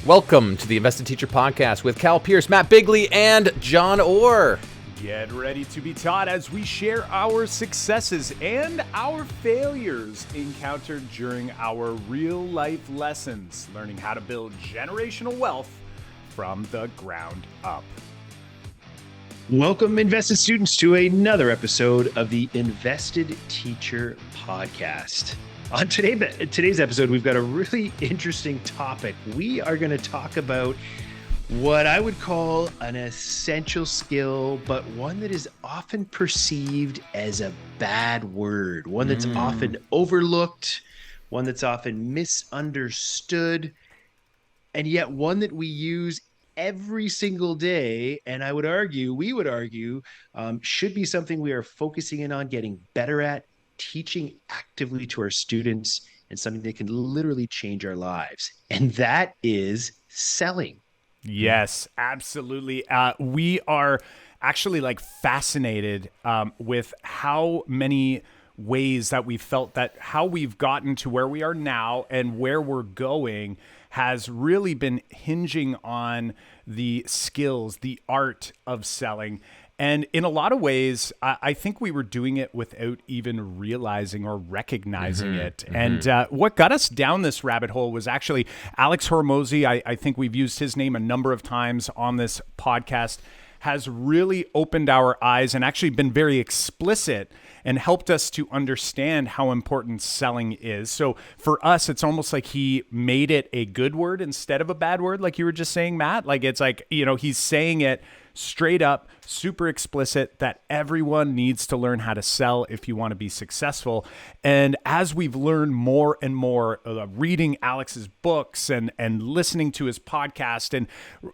Welcome to the Invested Teacher Podcast with Cal Pierce, Matt Bigley, and John Orr. Get ready to be taught as we share our successes and our failures encountered during our real-life lessons, learning how to build generational wealth from the ground up. Welcome, invested students, to another episode of the Invested Teacher Podcast. On today's episode, we've got a really interesting topic. We are going to talk about what I would call an essential skill, but one that is often perceived as a bad word, one that's often overlooked, one that's often misunderstood, and yet one that we use every single day. And we would argue, should be something we are focusing in on getting better at, teaching actively to our students, and something that can literally change our lives. And that is selling. Yes, absolutely. We are actually fascinated with how many ways that we felt that how we've gotten to where we are now and where we're going has really been hinging on the skills, the art of selling. And in a lot of ways, I think we were doing it without even realizing or recognizing it. And what got us down this rabbit hole was actually Alex Hormozi. I think we've used his name a number of times on this podcast, has really opened our eyes and actually been very explicit and helped us to understand how important selling is. So for us, it's almost like he made it a good word instead of a bad word, like you were just saying, Matt. He's saying it straight up, super explicit, that everyone needs to learn how to sell if you want to be successful. And as we've learned more and more, reading Alex's books and listening to his podcast and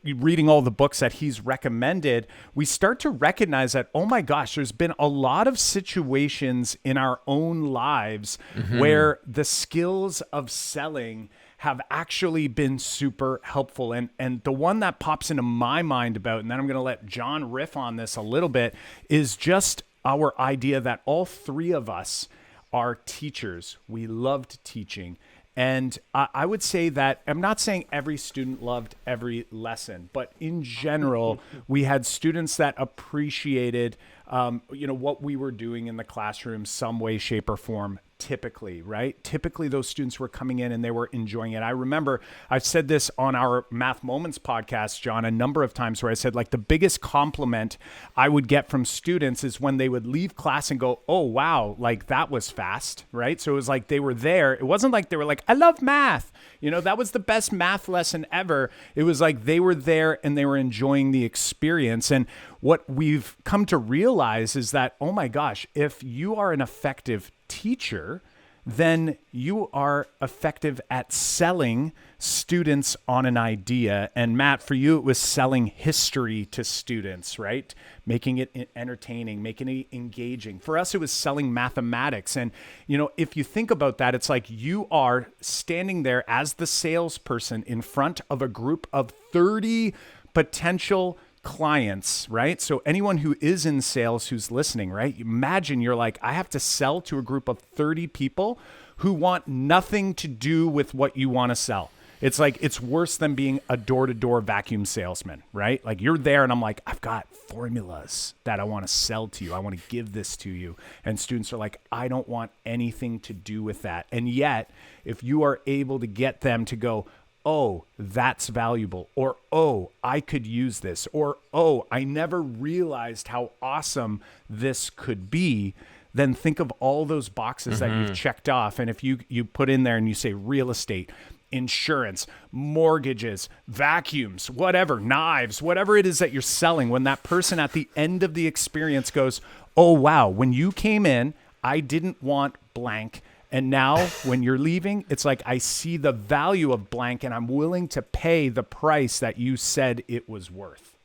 reading all the books that he's recommended, we start to recognize that, oh my gosh, there's been a lot of situations in our own lives where the skills of selling have actually been super helpful. And the one that pops into my mind about, and then I'm going to let John riff on this a little bit, is just our idea that all three of us are teachers. We loved teaching. And I would say that, I'm not saying every student loved every lesson, but in general, we had students that appreciated what we were doing in the classroom, some way, shape, or form. Typically, right? Typically, those students were coming in and they were enjoying it. I remember I've said this on our Math Moments podcast, John, a number of times where I said, the biggest compliment I would get from students is when they would leave class and go, oh, wow, that was fast, right? So it was like they were there. It wasn't like they were like, I love math. That was the best math lesson ever. It was like they were there and they were enjoying the experience. And what we've come to realize is that, oh my gosh, if you are an effective teacher, then you are effective at selling students on an idea. And Matt, for you, it was selling history to students, right? Making it entertaining, making it engaging. For us, it was selling mathematics. And, if you think about that, it's like you are standing there as the salesperson in front of a group of 30 potential clients, right? So anyone who is in sales who's listening, right? Imagine you're like, I have to sell to a group of 30 people who want nothing to do with what you want to sell. It's like, it's worse than being a door-to-door vacuum salesman, right? Like you're there and I'm like, I've got formulas that I want to sell to you. I want to give this to you. And students are like, I don't want anything to do with that. And yet, if you are able to get them to go, oh, that's valuable, or, oh, I could use this, or, oh, I never realized how awesome this could be, then think of all those boxes that you've checked off. And if you put in there and you say real estate, insurance, mortgages, vacuums, whatever, knives, whatever it is that you're selling, when that person at the end of the experience goes, oh, wow, when you came in, I didn't want blank. And now when you're leaving, it's like, I see the value of blank and I'm willing to pay the price that you said it was worth.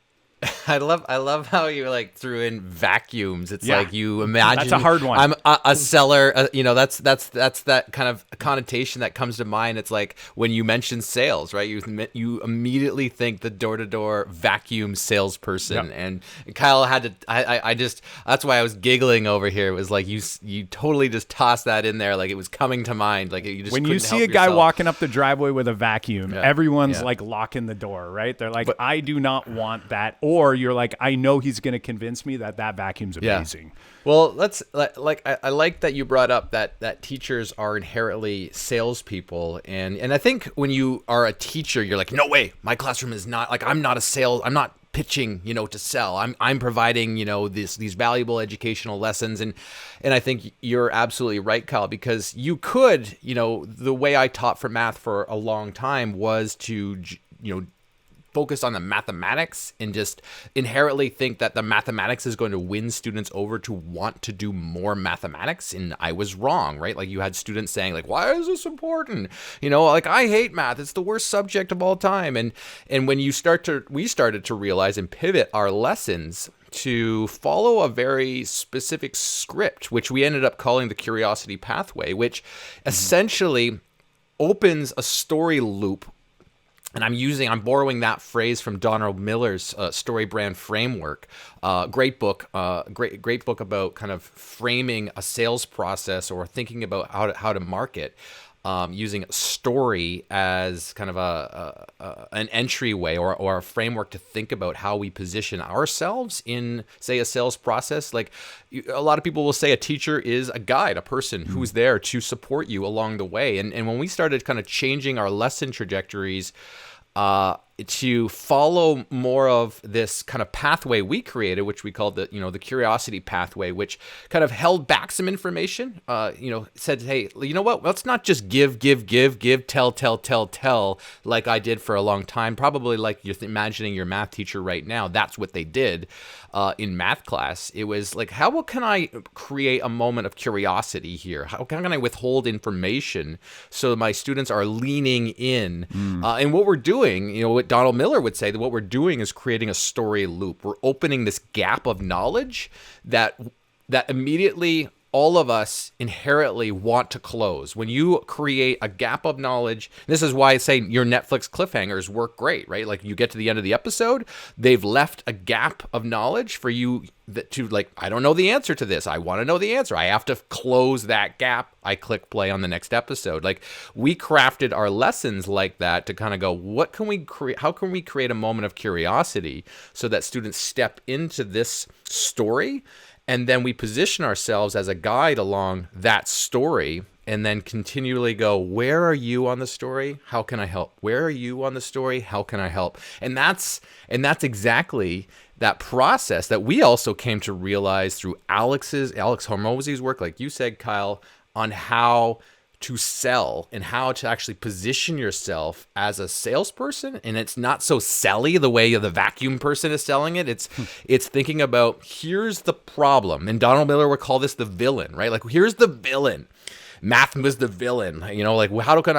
I love how you like threw in vacuums. It's Yeah, like you that's a imagine hard one. I'm a seller. That's that kind of connotation that comes to mind. It's like when you mention sales, right? You immediately think the door-to-door vacuum salesperson. Yep. And Kyle had to. I just that's why I was giggling over here. It was like you totally just tossed that in there, like it was coming to mind. Like you just When you couldn't see help a guy yourself. walking up the driveway with a vacuum, Yeah. everyone's Yeah. like locking the door, right? They're like, I do not want that. Or you're like, I know he's going to convince me that vacuum's amazing. Well, I like that you brought up that teachers are inherently salespeople, and I think when you are a teacher, you're like, no way, my classroom is not like I'm not pitching, to sell. I'm providing, these valuable educational lessons, and I think you're absolutely right, Kyle, because you could, the way I taught for math for a long time was to, focus on the mathematics and just inherently think that the mathematics is going to win students over to want to do more mathematics. And I was wrong, right? Like you had students saying like, why is this important? Like I hate math. It's the worst subject of all time. And when we started to realize and pivot our lessons to follow a very specific script, which we ended up calling the curiosity pathway, which essentially opens a story loop. And I'm borrowing that phrase from Donald Miller's Story Brand Framework. Great book, great book about kind of framing a sales process or thinking about how to market, using story as kind of an entryway or a framework to think about how we position ourselves in, say, a sales process. Like a lot of people will say a teacher is a guide, a person who's there to support you along the way. And when we started kind of changing our lesson trajectories, to follow more of this kind of pathway we created, which we called the curiosity pathway, which kind of held back some information, said, hey, you know what, let's not just give, tell, like I did for a long time, probably like you're imagining your math teacher right now. That's what they did in math class. It was like, how can I create a moment of curiosity here? How can I withhold information so my students are leaning in? And what we're doing, what Donald Miller would say, that what we're doing is creating a story loop. We're opening this gap of knowledge that immediately all of us inherently want to close. When you create a gap of knowledge, this is why I say your Netflix cliffhangers work great, right? Like you get to the end of the episode, they've left a gap of knowledge for you to like, I don't know the answer to this. I want to know the answer. I have to close that gap. I click play on the next episode. Like we crafted our lessons like that to kind of go, what can we create? How can we create a moment of curiosity so that students step into this story? And then we position ourselves as a guide along that story and then continually go, where are you on the story? How can I help? Where are you on the story? How can I help? And that's exactly that process that we also came to realize through Alex Hormozy's work, like you said, Kyle, on how to sell and how to actually position yourself as a salesperson. And it's not so selly the way the vacuum person is selling it. It's thinking about, here's the problem. And Donald Miller would call this the villain, right? Like, here's the villain. Math was the villain, like how can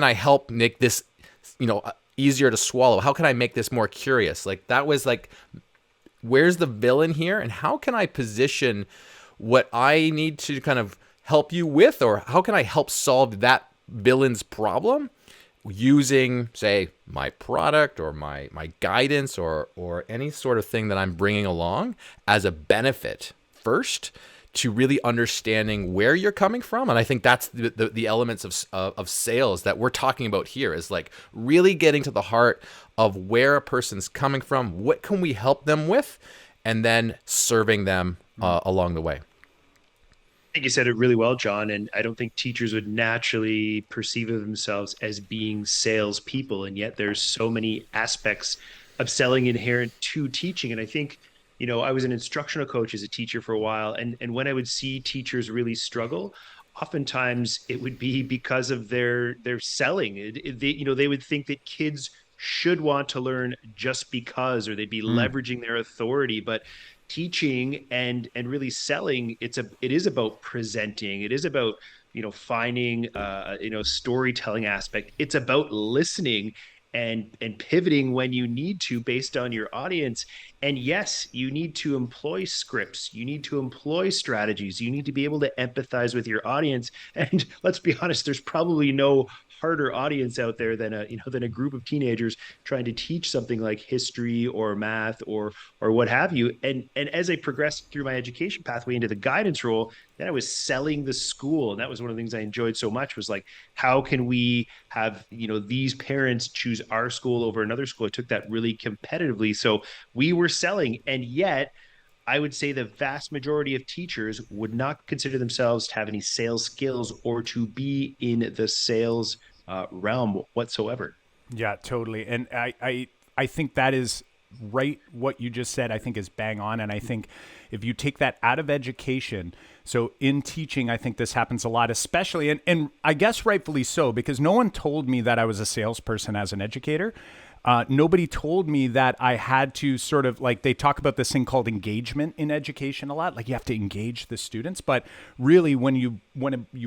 I help make this, easier to swallow? How can I make this more curious? Like that was like, where's the villain here? And how can I position what I need to kind of help you with, or how can I help solve that villain's problem using, say, my product or my guidance or any sort of thing that I'm bringing along as a benefit first to really understanding where you're coming from. And I think that's the elements of sales that we're talking about here, is like really getting to the heart of where a person's coming from, what can we help them with, and then serving them along the way. I think you said it really well, John. And I don't think teachers would naturally perceive of themselves as being salespeople. And yet there's so many aspects of selling inherent to teaching. And I think, I was an instructional coach as a teacher for a while. And when I would see teachers really struggle, oftentimes it would be because of their selling. They would think that kids should want to learn just because, or they'd be leveraging their authority. But teaching and really selling, it is about presenting. It is about finding storytelling aspect. It's about listening. and pivoting when you need to based on your audience. And yes, you need to employ scripts, you need to employ strategies, you need to be able to empathize with your audience. And let's be honest, there's probably no harder audience out there than a group of teenagers trying to teach something like history or math or what have you. And as I progressed through my education pathway into the guidance role, then I was selling the school. And that was one of the things I enjoyed so much, was like, how can we have, these parents choose our school over another school? I took that really competitively. So we were selling, and yet I would say the vast majority of teachers would not consider themselves to have any sales skills or to be in the sales realm whatsoever. Yeah, totally. And I think that is right. What you just said, I think, is bang on. And I think if you take that out of education, so in teaching, I think this happens a lot, especially, and I guess rightfully so, because no one told me that I was a salesperson as an educator. Nobody told me that I had to sort of, like, they talk about this thing called engagement in education a lot. Like, you have to engage the students, but really when you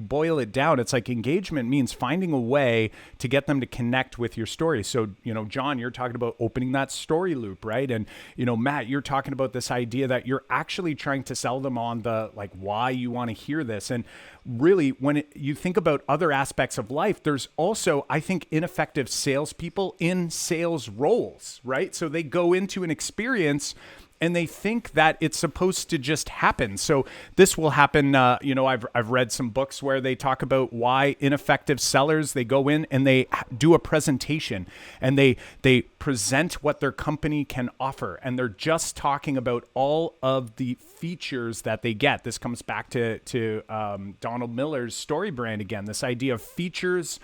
boil it down, it's like engagement means finding a way to get them to connect with your story. So, John, you're talking about opening that story loop, right? And, Matt, you're talking about this idea that you're actually trying to sell them on the, like, why you want to hear this. And really, when you think about other aspects of life, there's also, I think, ineffective salespeople in sales roles, right? So they go into an experience and they think that it's supposed to just happen. So this will happen. I've read some books where they talk about why ineffective sellers, they go in and they do a presentation and they present what their company can offer. And they're just talking about all of the features that they get. This comes back to Donald Miller's story brand again, this idea of features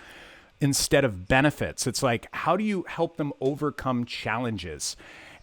instead of benefits. It's like, how do you help them overcome challenges?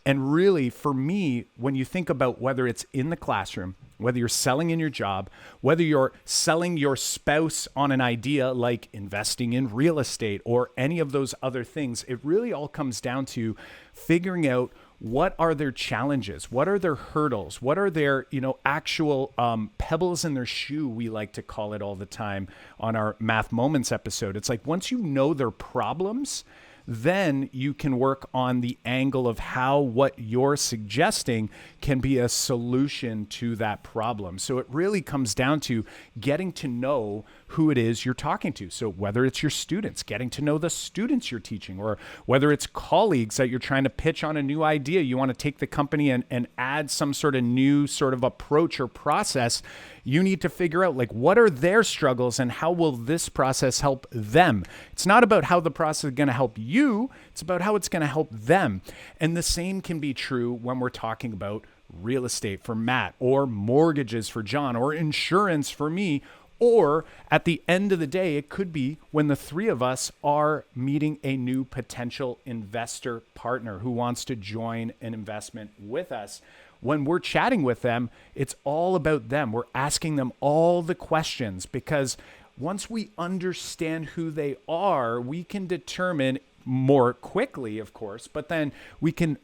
And really, for me, when you think about whether it's in the classroom, whether you're selling in your job, whether you're selling your spouse on an idea like investing in real estate or any of those other things, it really all comes down to figuring out what are their challenges, what are their hurdles, what are their actual pebbles in their shoe, we like to call it all the time on our Math Moments episode. It's like, once you know their problems, then you can work on the angle of how what you're suggesting can be a solution to that problem. So it really comes down to getting to know who it is you're talking to. So whether it's your students, getting to know the students you're teaching, or whether it's colleagues that you're trying to pitch on a new idea, you want to take the company and add some sort of new sort of approach or process, you need to figure out, like, what are their struggles and how will this process help them? It's not about how the process is going to help you, it's about how it's going to help them. And the same can be true when we're talking about real estate for Matt, or mortgages for John, or insurance for me. Or at the end of the day, it could be when the three of us are meeting a new potential investor partner who wants to join an investment with us. When we're chatting with them, it's all about them. We're asking them all the questions, because once we understand who they are, we can determine more quickly, of course, but then we can,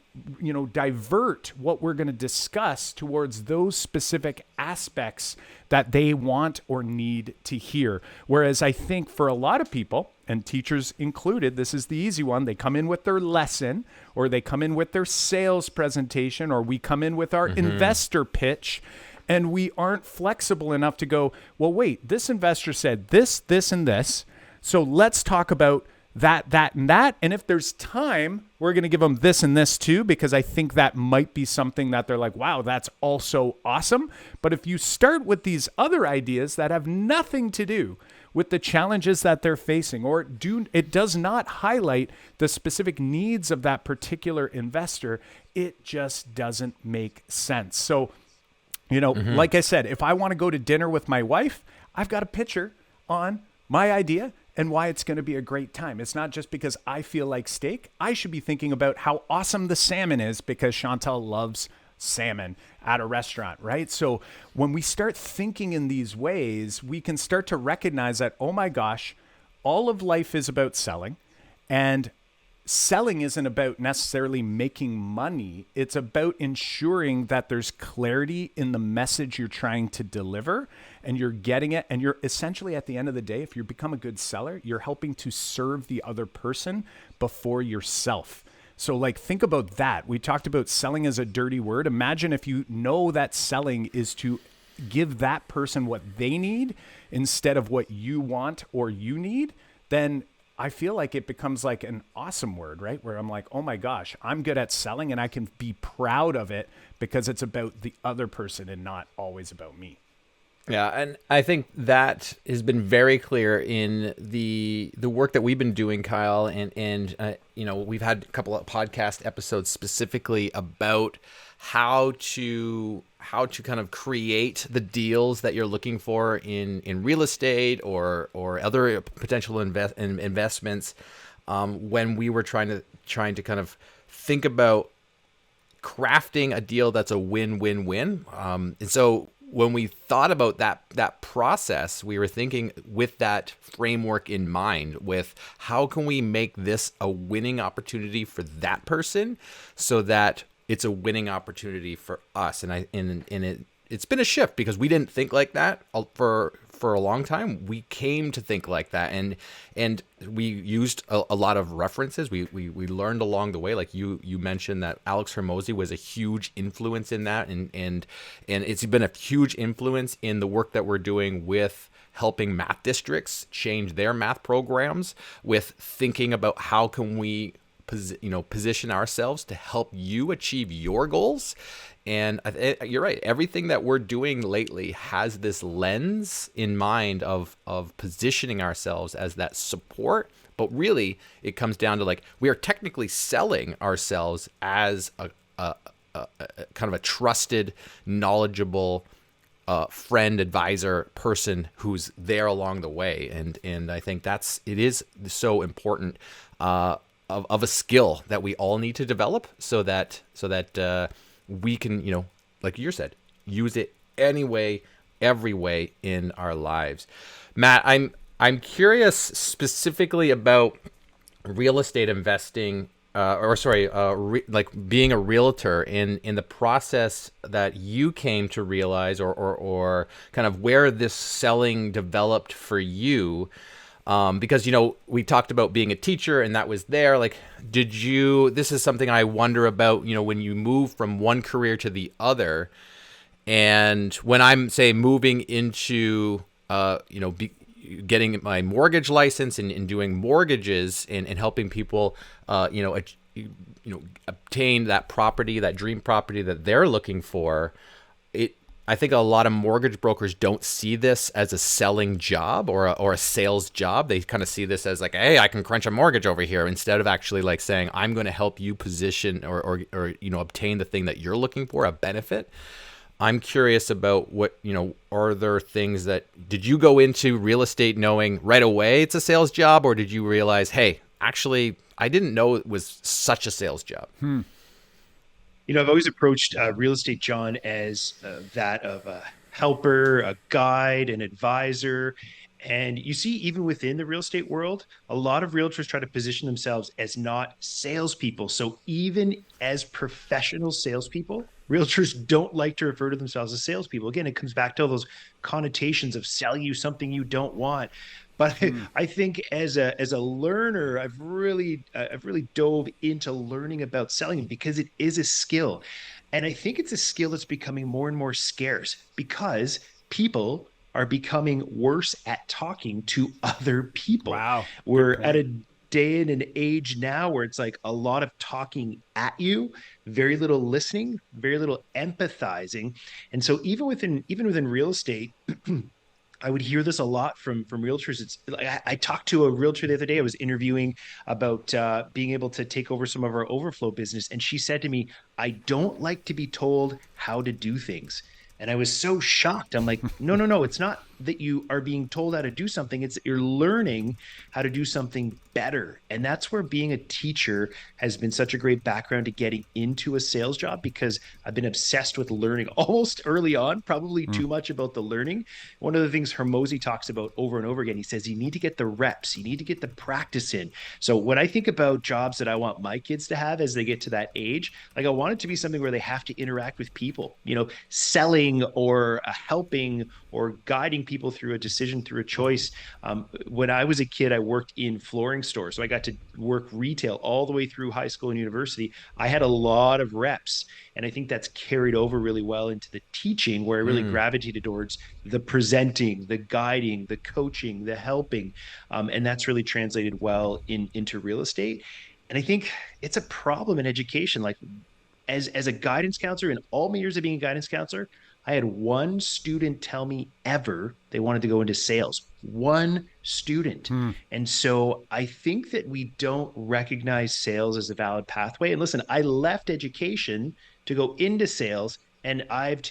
divert what we're going to discuss towards those specific aspects that they want or need to hear. Whereas I think for a lot of people, and teachers included, this is the easy one. They come in with their lesson, or they come in with their sales presentation, or we come in with our investor pitch, and we aren't flexible enough to go, well, wait, this investor said this, this, and this. So let's talk about that, and that. And if there's time, we're going to give them this and this too, because I think that might be something that they're like, wow, that's also awesome. But if you start with these other ideas that have nothing to do with the challenges that they're facing, or it does not highlight the specific needs of that particular investor, it just doesn't make sense. So, like I said, if I want to go to dinner with my wife, I've got a picture on my idea and why it's going to be a great time. It's not just because I feel like steak. I should be thinking about how awesome the salmon is because Chantal loves salmon at a restaurant, right? So when we start thinking in these ways, we can start to recognize that, oh my gosh, all of life is about selling. And selling isn't about necessarily making money. It's about ensuring that there's clarity in the message you're trying to deliver and you're getting it. And you're essentially, at the end of the day, if you become a good seller, you're helping to serve the other person before yourself. So like, think about that. We talked about selling as a dirty word. Imagine if you know that selling is to give that person what they need instead of what you want or you need, then I feel like it becomes like an awesome word, right? Where I'm like, oh my gosh, I'm good at selling and I can be proud of it because it's about the other person and not always about me. Yeah, and I think that has been very clear in the work that we've been doing, Kyle, and we've had a couple of podcast episodes specifically about how to kind of create the deals that you're looking for in real estate or other potential investments. When we were trying to kind of think about crafting a deal that's a win-win-win, and so when we thought about that process, we were thinking with that framework in mind, with how can we make this a winning opportunity for that person so that it's a winning opportunity for us. And it's been a shift because we didn't think like that for a long time. We came to think like that, and we used a lot of references. We learned along the way. Like you mentioned that Alex Hormozy was a huge influence in that, and it's been a huge influence in the work that we're doing with helping math districts change their math programs, with thinking about how can we position ourselves to help you achieve your goals. And you're right. Everything that we're doing lately has this lens in mind of positioning ourselves as that support. But really, it comes down to like, we are technically selling ourselves as a kind of a trusted, knowledgeable friend, advisor, person who's there along the way. And I think it is so important of a skill that we all need to develop so that we can, like you said, use it anyway, every way in our lives. Matt, I'm curious specifically about real estate investing, like being a realtor in the process that you came to realize, or kind of where this selling developed for you. Because, we talked about being a teacher and that was there. Like, this is something I wonder about, when you move from one career to the other, and when I'm, say, moving into, getting my mortgage license and doing mortgages and helping people, obtain that property, that dream property that they're looking for. I think a lot of mortgage brokers don't see this as a selling job or a sales job. They kind of see this as like, hey, I can crunch a mortgage over here, instead of actually like saying, I'm going to help you position or obtain the thing that you're looking for, a benefit. I'm curious about what, are there things did you go into real estate knowing right away it's a sales job, or did you realize, hey, actually, I didn't know it was such a sales job? I've always approached real estate, John, as that of a helper, a guide, an advisor. And you see, even within the real estate world, a lot of realtors try to position themselves as not salespeople. So even as professional salespeople, realtors don't like to refer to themselves as salespeople. Again, it comes back to all those connotations of selling you something you don't want. But I think as a learner, I've really dove into learning about selling because it is a skill. And I think it's a skill that's becoming more and more scarce because people are becoming worse at talking to other people. Wow. We're at a day and an age now where it's like a lot of talking at you, very little listening, very little empathizing. And so even within real estate, I would hear this a lot from realtors. It's I talked to a realtor the other day. I was interviewing about being able to take over some of our overflow business, and she said to me, "I don't like to be told how to do things." And I was so shocked. I'm like, no, it's not that you are being told how to do something. It's that you're learning how to do something better. And that's where being a teacher has been such a great background to getting into a sales job, because I've been obsessed with learning almost early on, probably too much about the learning. One of the things Hermosi talks about over and over again, he says, you need to get the reps, you need to get the practice in. So when I think about jobs that I want my kids to have as they get to that age, like I want it to be something where they have to interact with people, selling or helping or guiding people through a decision, through a choice. When I was a kid, I worked in flooring stores. So I got to work retail all the way through high school and university. I had a lot of reps. And I think that's carried over really well into the teaching, where I really gravitated towards the presenting, the guiding, the coaching, the helping. And that's really translated well into real estate. And I think it's a problem in education. Like as a guidance counselor, in all my years of being a guidance counselor, I had one student tell me ever they wanted to go into sales. One student. And so I think that we don't recognize sales as a valid pathway. And listen, I left education to go into sales, and I've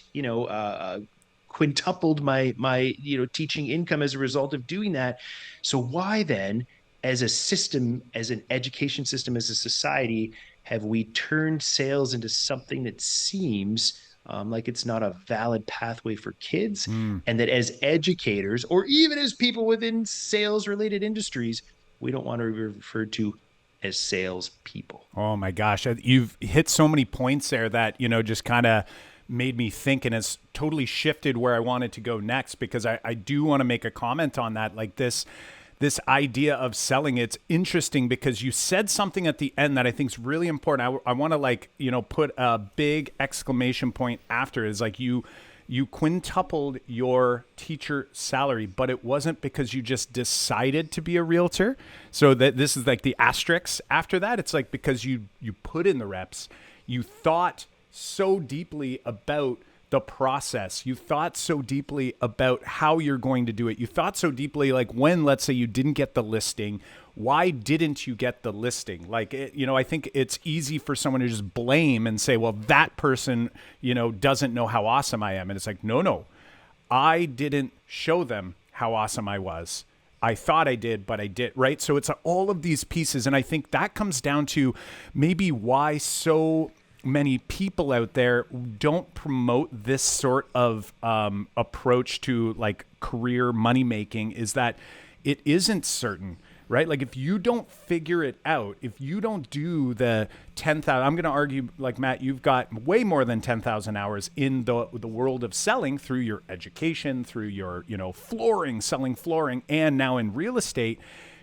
quintupled my teaching income as a result of doing that. So why then, as a system, as an education system, as a society, have we turned sales into something that seems like it's not a valid pathway for kids? And that as educators, or even as people within sales related industries, we don't want to be referred to as sales people. Oh my gosh. You've hit so many points there that, just kind of made me think, and it's totally shifted where I wanted to go next, because I do want to make a comment on that. Like this idea of selling, it's interesting because you said something at the end that I think is really important. I want to put a big exclamation point after. Is like you quintupled your teacher salary, but it wasn't because you just decided to be a realtor. So that this is like the asterisk after that. It's like because you put in the reps, you thought so deeply about the process. You thought so deeply about how you're going to do it. You thought so deeply, like when, let's say you didn't get the listing, why didn't you get the listing? I think it's easy for someone to just blame and say, well, that person, doesn't know how awesome I am. And it's like, no, I didn't show them how awesome I was. I thought I did, but I did, right? So it's all of these pieces. And I think that comes down to maybe why so many people out there don't promote this sort of approach to like career money making, is that it isn't certain, right? Like if you don't figure it out, if you don't do the 10,000, I'm going to argue, like Matt, you've got way more than 10,000 hours in the world of selling through your education, through your, flooring, selling flooring, and now in real estate.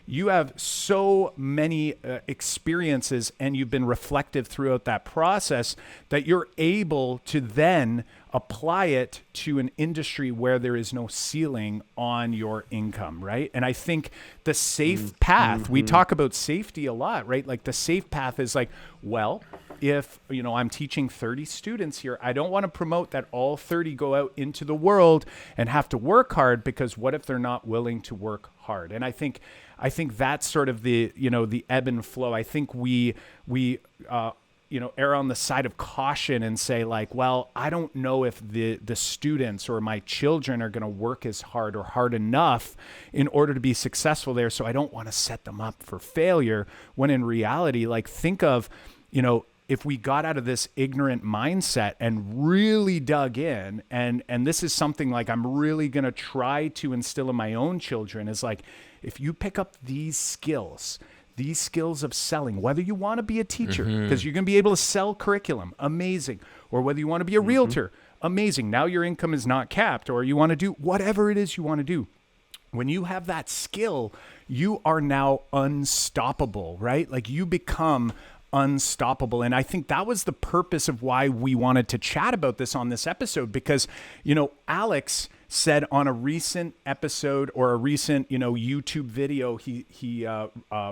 You have so many experiences, and you've been reflective throughout that process, that you're able to then apply it to an industry where there is no ceiling on your income, right? And I think the safe path, we talk about safety a lot, right? Like the safe path is like, well, if, I'm teaching 30 students here, I don't want to promote that all 30 go out into the world and have to work hard, because what if they're not willing to work hard? And I think that's sort of the, the ebb and flow. I think we err on the side of caution and say like, well, I don't know if the students or my children are going to work as hard or hard enough in order to be successful there. So I don't want to set them up for failure, when in reality, like think of, if we got out of this ignorant mindset and really dug in, and this is something like I'm really going to try to instill in my own children, is like, if you pick up these skills of selling, whether you want to be a teacher, because you're going to be able to sell curriculum, amazing, or whether you want to be a realtor, amazing. Now your income is not capped, or you want to do whatever it is you want to do. When you have that skill, you are now unstoppable, right? Like you become unstoppable. And I think that was the purpose of why we wanted to chat about this on this episode, because, Alex said on a recent episode or a recent, YouTube video he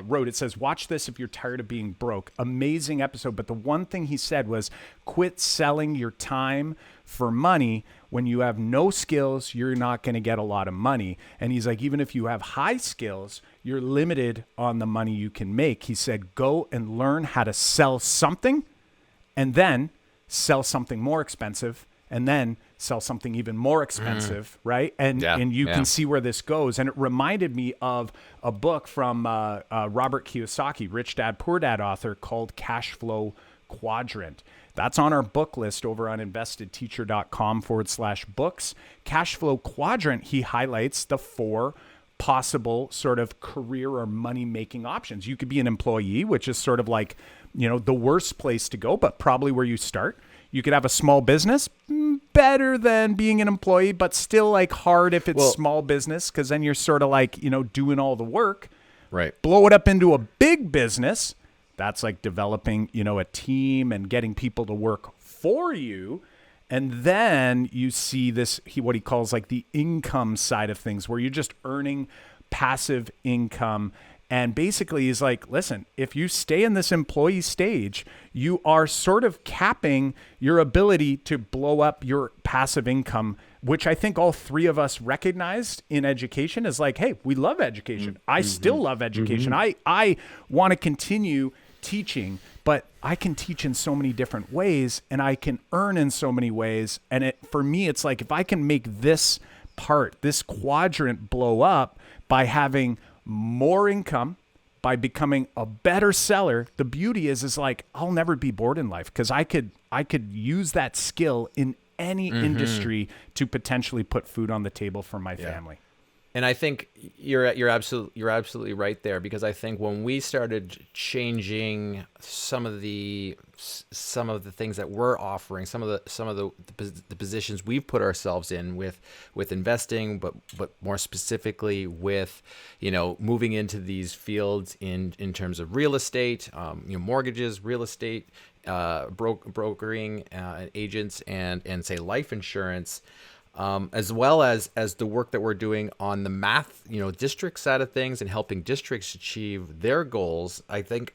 wrote, it says, watch this if you're tired of being broke. Amazing episode. But the one thing he said was, quit selling your time for money. When you have no skills, you're not going to get a lot of money. And he's like, even if you have high skills, you're limited on the money you can make. He said, go and learn how to sell something, and then sell something more expensive, and then sell something even more expensive, right? And Yeah, and you yeah. can see where this goes. And it reminded me of a book from Robert Kiyosaki, Rich Dad, Poor Dad author, called Cash Flow Quadrant. That's on our book list over on investedteacher.com/books. Cash Flow Quadrant, he highlights the 4 possible sort of career or money-making options. You could be an employee, which is sort of like, the worst place to go, but probably where you start. You could have a small business, better than being an employee, but still like hard if it's small business, because then you're sort of like, doing all the work. Right. Blow it up into a big business. That's like developing, a team and getting people to work for you. And then you see this, what he calls like the income side of things, where you're just earning passive income. And basically he's like, listen, if you stay in this employee stage, you are sort of capping your ability to blow up your passive income, which I think all 3 of us recognized in education is like, hey, we love education. I still love education. I want to continue teaching, but I can teach in so many different ways and I can earn in so many ways. And for me, it's like, if I can make this quadrant blow up by having more income, by becoming a better seller, the beauty is like, I'll never be bored in life, because I could use that skill in any industry to potentially put food on the table for my family. And I think you're absolutely right there, because I think when we started changing some of the things that we're offering, some of the positions we've put ourselves in with investing, but more specifically with moving into these fields in terms of real estate, mortgages, real estate, brokering, agents, and say life insurance. As well as the work that we're doing on the math, district side of things and helping districts achieve their goals. I think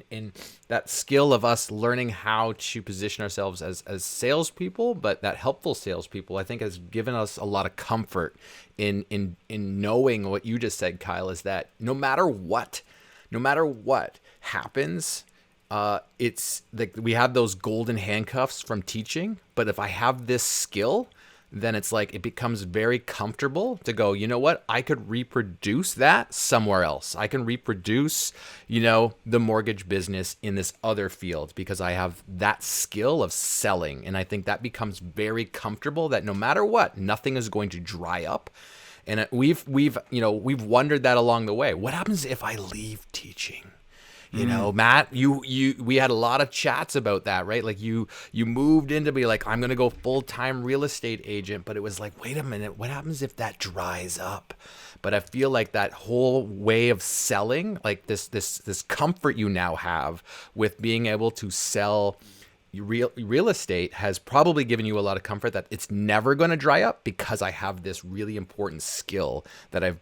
in that skill of us learning how to position ourselves as salespeople, but that helpful salespeople, I think has given us a lot of comfort in knowing what you just said, Kyle, is that no matter what happens, it's like we have those golden handcuffs from teaching, but if I have this skill, then it's like it becomes very comfortable to go, you know what? I could reproduce that somewhere else. I can reproduce, the mortgage business in this other field because I have that skill of selling. And I think that becomes very comfortable that no matter what, nothing is going to dry up. And we've wondered that along the way. What happens if I leave teaching? Matt, we had a lot of chats about that, right? Like you moved in to be like, I'm going to go full-time real estate agent, but it was like, wait a minute, what happens if that dries up? But I feel like that whole way of selling, like this comfort you now have with being able to sell real estate has probably given you a lot of comfort that it's never going to dry up because I have this really important skill that I've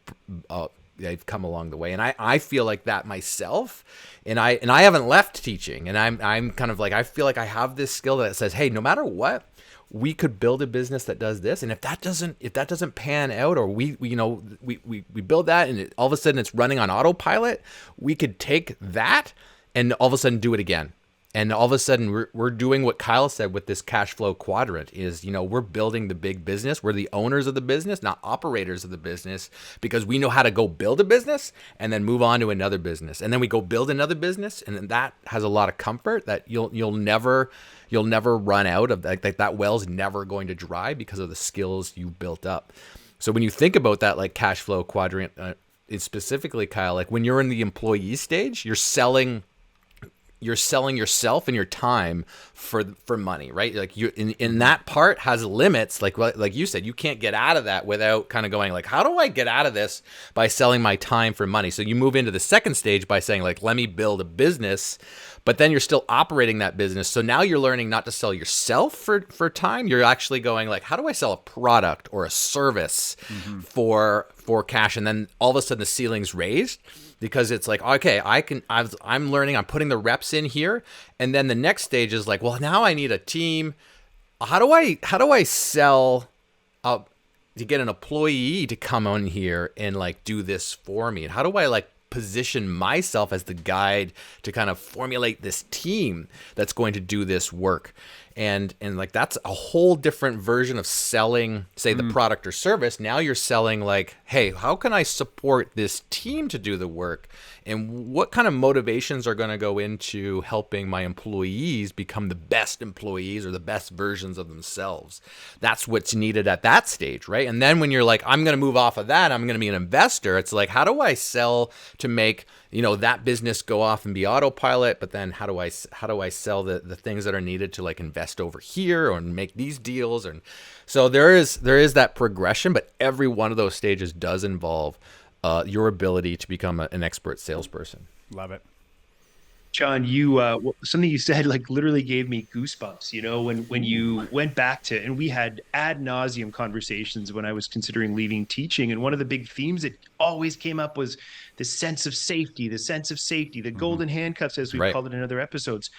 come along the way. And I feel like that myself, and I haven't left teaching, and I'm kind of like, I feel like I have this skill that says, hey, no matter what, we could build a business that does this. And if that doesn't pan out, or we build that and all of a sudden it's running on autopilot, we could take that and all of a sudden do it again. And all of a sudden, we're doing what Kyle said with this cash flow quadrant is, we're building the big business. We're the owners of the business, not operators of the business, because we know how to go build a business and then move on to another business. And then we go build another business. And then that has a lot of comfort that you'll never run out of, like that well's never going to dry because of the skills you built up. So when you think about that, like cash flow quadrant, it's specifically, Kyle, like when you're in the employee stage, you're selling yourself and your time for money, right? Like you in that part has limits. Like you said, you can't get out of that without kind of going like, how do I get out of this by selling my time for money? So you move into the second stage by saying like, let me build a business, but then you're still operating that business. So now you're learning not to sell yourself for time. You're actually going like, how do I sell a product or a service for cash? And then all of a sudden the ceiling's raised. Because it's like, okay, I'm learning, I'm putting the reps in here. And then the next stage is like, well, now I need a team. How do I sell to get an employee to come on here and like do this for me? And how do I like position myself as the guide to kind of formulate this team that's going to do this work? And like that's a whole different version of selling, say, the product or service. Now you're selling like, hey, how can I support this team to do the work, and what kind of motivations are going to go into helping my employees become the best employees or the best versions of themselves. That's what's needed at that stage, right? And then when you're like, I'm going to move off of that, I'm going to be an investor, it's like, how do I sell to make, you know, that business go off and be autopilot, but then how do I sell the things that are needed to like invest over here or make these deals? And so there is that progression, but every one of those stages does involve your ability to become an expert salesperson. Love it. John, you something you said like literally gave me goosebumps. You know, when you went back to, and we had ad nauseum conversations when I was considering leaving teaching, and one of the big themes that always came up was the sense of safety, the golden handcuffs, as we've called it in other episodes.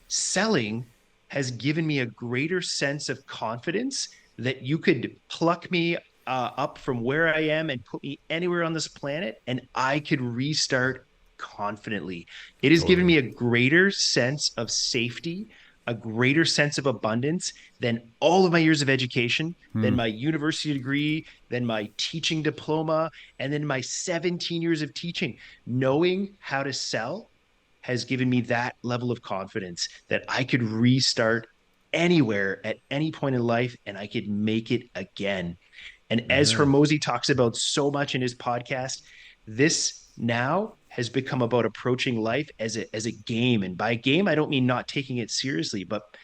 Selling has given me a greater sense of confidence that you could pluck me up from where I am and put me anywhere on this planet, and I could restart confidently. It has given me a greater sense of safety, a greater sense of abundance than all of my years of education, than my university degree, than my teaching diploma, and then my 17 years of teaching. Knowing how to sell has given me that level of confidence that I could restart anywhere at any point in life and I could make it again. And as Hormozi talks about so much in his podcast, this now has become about approaching life as a game. And by game, I don't mean not taking it seriously, but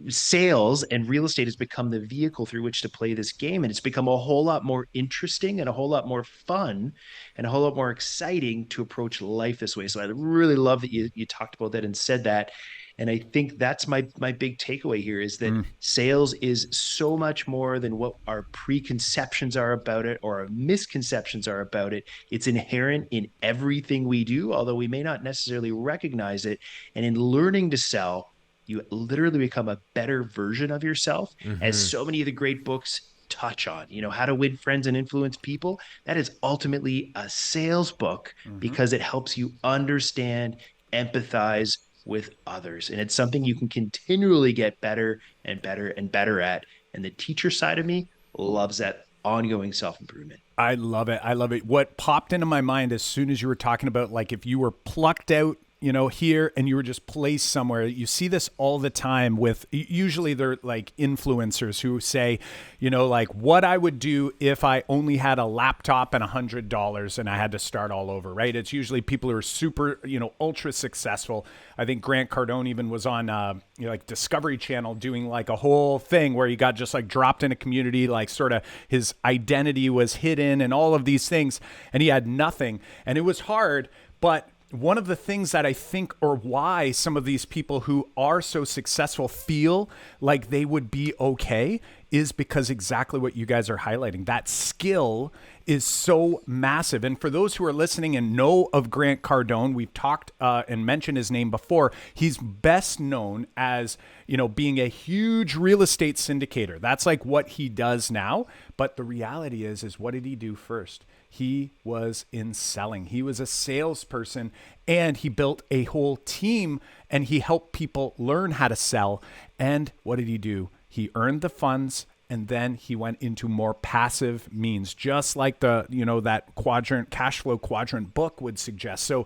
sales and real estate has become the vehicle through which to play this game. And it's become a whole lot more interesting and a whole lot more fun and a whole lot more exciting to approach life this way. So I really love that you talked about that and said that. And I think that's my big takeaway here is that sales is so much more than what our preconceptions are about it or our misconceptions are about it. It's inherent in everything we do, although we may not necessarily recognize it. And in learning to sell, you literally become a better version of yourself, as so many of the great books touch on. You know, How to Win Friends and Influence People. That is ultimately a sales book because it helps you understand, empathize with others. And it's something you can continually get better and better and better at. And the teacher side of me loves that ongoing self-improvement. I love it. I love it. What popped into my mind as soon as you were talking about, like, if you were plucked out, you know, here and you were just placed somewhere, you see this all the time with, usually they're like influencers who say, you know, like what I would do if I only had a laptop and $100 and I had to start all over, right? It's usually people who are super, you know, ultra successful. I think Grant Cardone even was on, you know, like Discovery Channel doing like a whole thing where he got just like dropped in a community, like sort of his identity was hidden and all of these things, and he had nothing. And it was hard, but one of the things that I think, or why some of these people who are so successful feel like they would be okay, is because exactly what you guys are highlighting. That skill is so massive. And for those who are listening and know of Grant Cardone, we've talked and mentioned his name before. He's best known as, you know, being a huge real estate syndicator. That's like what he does now. But the reality is what did he do first? He was in selling. He was a salesperson, and he built a whole team, and he helped people learn how to sell. And what did he do? He earned the funds, and then he went into more passive means, just like the, you know, that quadrant, cash flow quadrant book would suggest. So,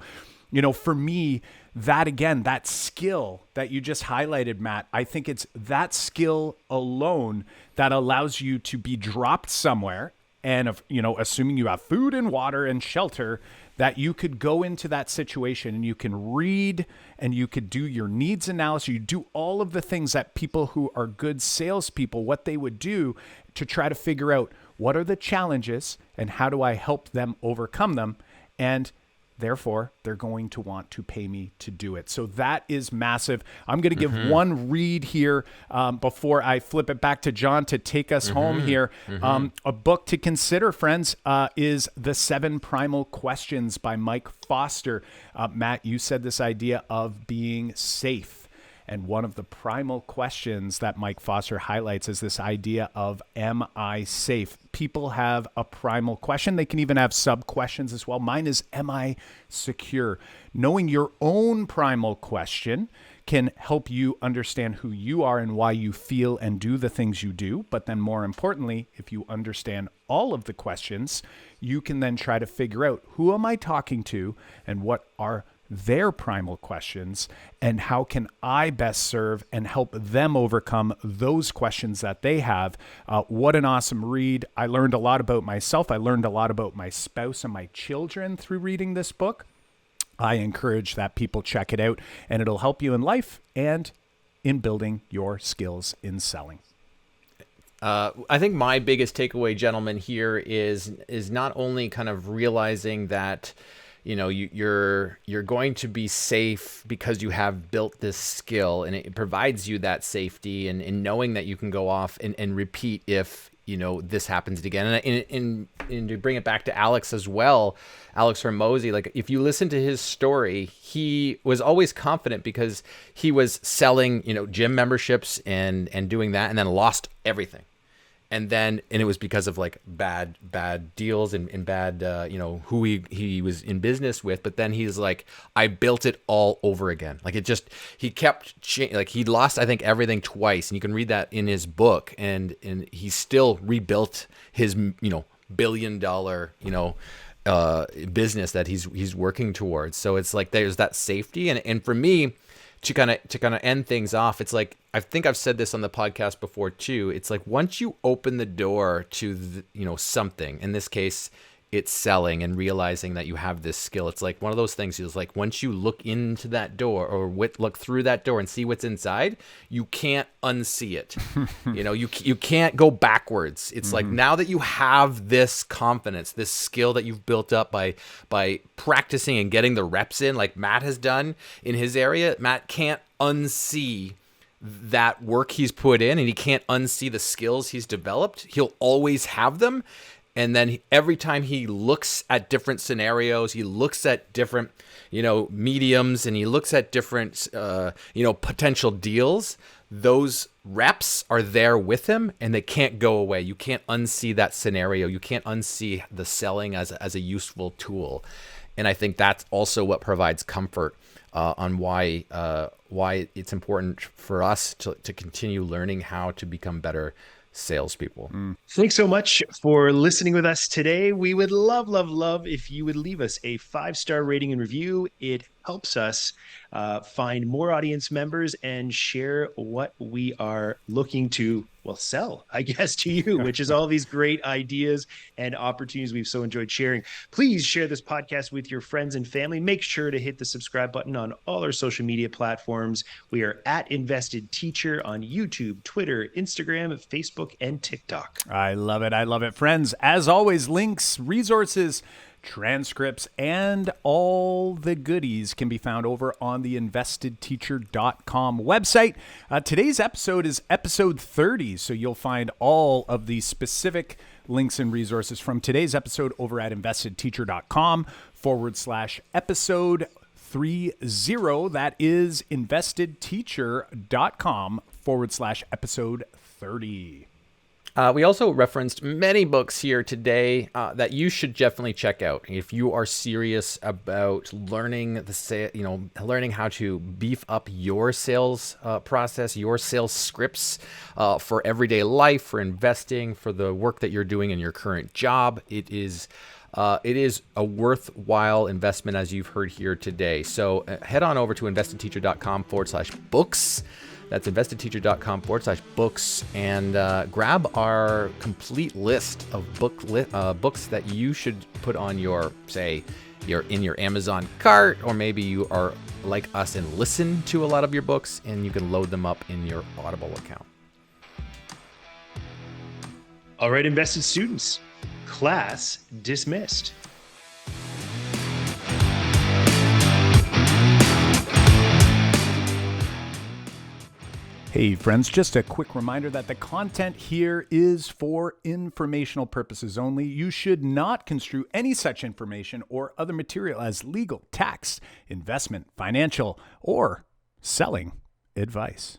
you know, for me, that again, that skill that you just highlighted, Matt, I think it's that skill alone that allows you to be dropped somewhere. And, you know, assuming you have food and water and shelter, that you could go into that situation and you can read and you could do your needs analysis. You do all of the things that people who are good salespeople, what they would do to try to figure out what are the challenges and how do I help them overcome them. And therefore, they're going to want to pay me to do it. So that is massive. I'm going to give one read here before I flip it back to John to take us home here. A book to consider, friends, is The 7 Primal Questions by Mike Foster. Matt, you said this idea of being safe. And one of the primal questions that Mike Foster highlights is this idea of, am I safe? People have a primal question. They can even have sub-questions as well. Mine is, am I secure? Knowing your own primal question can help you understand who you are and why you feel and do the things you do. But then more importantly, if you understand all of the questions, you can then try to figure out, who am I talking to and what are their primal questions, and how can I best serve and help them overcome those questions that they have. What an awesome read. I learned a lot about myself. I learned a lot about my spouse and my children through reading this book. I encourage that people check it out, and it'll help you in life and in building your skills in selling. I think my biggest takeaway, gentlemen, here is not only kind of realizing that you're going to be safe because you have built this skill, and it provides you that safety and knowing that you can go off and repeat if this happens again. And to bring it back to Alex as well, Alex Hormozy, like if you listen to his story, he was always confident because he was selling gym memberships and doing that, and then lost everything. And it was because of like bad deals and bad, who he was in business with. But then he's like, I built it all over again. Like he kept like he lost, I think, everything twice. And you can read that in his book. And he still rebuilt his, $1 billion, business that he's working towards. So it's like, there's that safety. And for me, to kind of end things off, it's like, I think I've said this on the podcast before too. It's like once you open the door to something, in this case, it's selling and realizing that you have this skill. It's like one of those things is like once you look into that door or look through that door and see what's inside, you can't unsee it. You can't go backwards. It's like now that you have this confidence, this skill that you've built up by practicing and getting the reps in, like Matt has done in his area, Matt can't unsee that work he's put in, and he can't unsee the skills he's developed. He'll always have them. And then every time he looks at different scenarios, he looks at different, mediums, and he looks at different, potential deals, those reps are there with him and they can't go away. You can't unsee that scenario. You can't unsee the selling as a useful tool. And I think that's also what provides comfort on why it's important for us to continue learning how to become better salespeople. Thanks so much for listening with us today. We would love if you would leave us a 5-star rating and review. It helps us find more audience members and share what we are looking to, sell, I guess, to you, which is all these great ideas and opportunities we've so enjoyed sharing. Please share this podcast with your friends and family. Make sure to hit the subscribe button on all our social media platforms. We are at Invested Teacher on YouTube, Twitter, Instagram, Facebook, and TikTok. I love it. Friends, as always, links, resources, transcripts, and all the goodies can be found over on the investedteacher.com website. Today's episode is episode 30, so you'll find all of the specific links and resources from today's episode over at investedteacher.com/episode 30. That is investedteacher.com/episode 30. We also referenced many books here today that you should definitely check out if you are serious about learning learning how to beef up your sales process, your sales scripts for everyday life, for investing, for the work that you're doing in your current job. It is a worthwhile investment, as you've heard here today. So head on over to investedteacher.com/books. That's investedteacher.com/books, and grab our complete list of books that you should put on your Amazon cart, or maybe you are like us and listen to a lot of your books, and you can load them up in your Audible account. All right, Invested students, class dismissed. Hey friends, just a quick reminder that the content here is for informational purposes only. You should not construe any such information or other material as legal, tax, investment, financial, or selling advice.